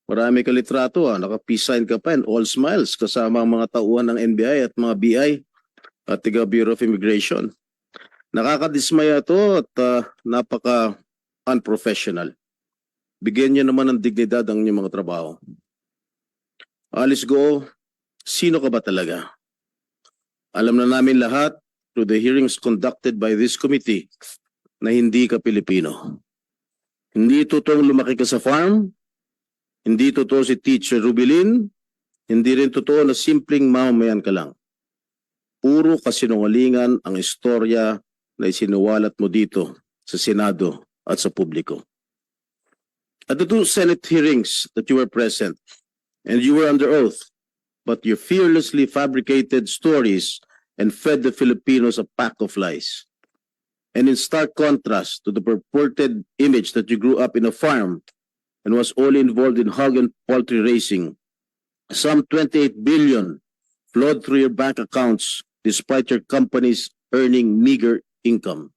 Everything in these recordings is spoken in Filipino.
Marami ka litrato naka-peace sign ka pa and all smiles kasama ang mga tauhan ng NBI at mga BI at tiga Bureau of Immigration. Nakakadismaya to at napaka-unprofessional. Bigyan niyo naman ng dignidad ang inyong mga trabaho. Alice Go, sino ka ba talaga? Alam na namin lahat through the hearings conducted by this committee na hindi ka Pilipino. Hindi totoong lumaki ka sa farm, hindi totoo si Teacher Rubilin, hindi rin totoo na simpleng mamamayan ka lang. Puro kasinungalingan ang istorya na isinuwalat mo dito sa Senado at sa publiko. At the two Senate hearings that you were present, and you were under oath, but you fearlessly fabricated stories and fed the Filipinos a pack of lies. And in stark contrast to the purported image that you grew up in a farm and was only involved in hog and poultry raising, some 28 billion flowed through your bank accounts despite your companies earning meager income.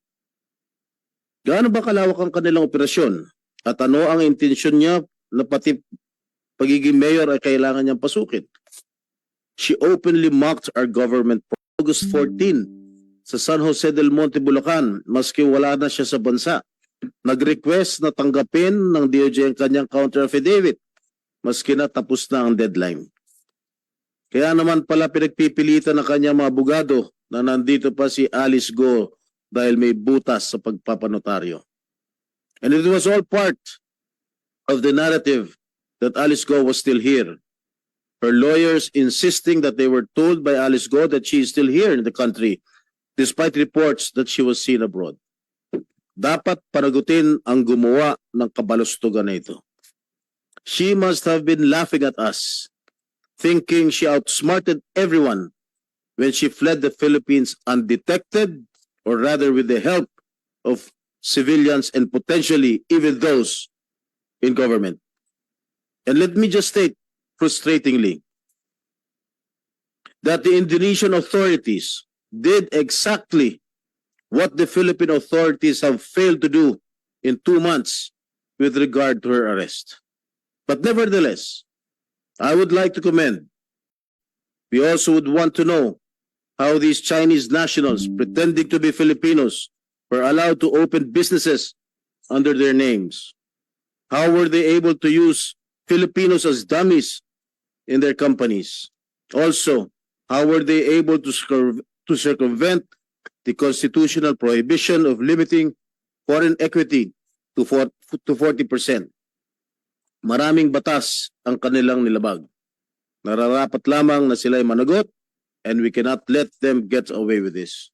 Gaano ba kalawak ang kanilang operasyon? At ano ang intensyon niya na pati pagiging mayor ay kailangan niyang pasukin? She openly mocked our government for August 14 sa San Jose del Monte, Bulacan, maski wala na siya sa bansa. Nag-request na tanggapin ng DOJ ang kanyang counter affidavit, maski na tapos na ang deadline. Kaya naman pala pinagpipilitan ng kanyang mga abogado na nandito pa si Alice Go dahil may butas sa pagpapanotaryo. And it was all part of the narrative that Alice Go was still here. Her lawyers insisting that they were told by Alice Go that she is still here in the country despite reports that she was seen abroad. Dapat panagutin ang gumawa ng kabalustugan na ito. She must have been laughing at us, thinking she outsmarted everyone when she fled the Philippines undetected, or rather with the help of civilians and potentially even those in government. And let me just state frustratingly that the Indonesian authorities did exactly what the Philippine authorities have failed to do in 2 months with regard to her arrest. But nevertheless, I would like to commend. We also would want to know how these Chinese nationals pretending to be Filipinos were allowed to open businesses under their names. How were they able to use Filipinos as dummies in their companies? Also, how were they able to circumvent the constitutional prohibition of limiting foreign equity to 40%. Maraming batas ang kanilang nilabag. Nararapat lamang na sila'y managot and we cannot let them get away with this.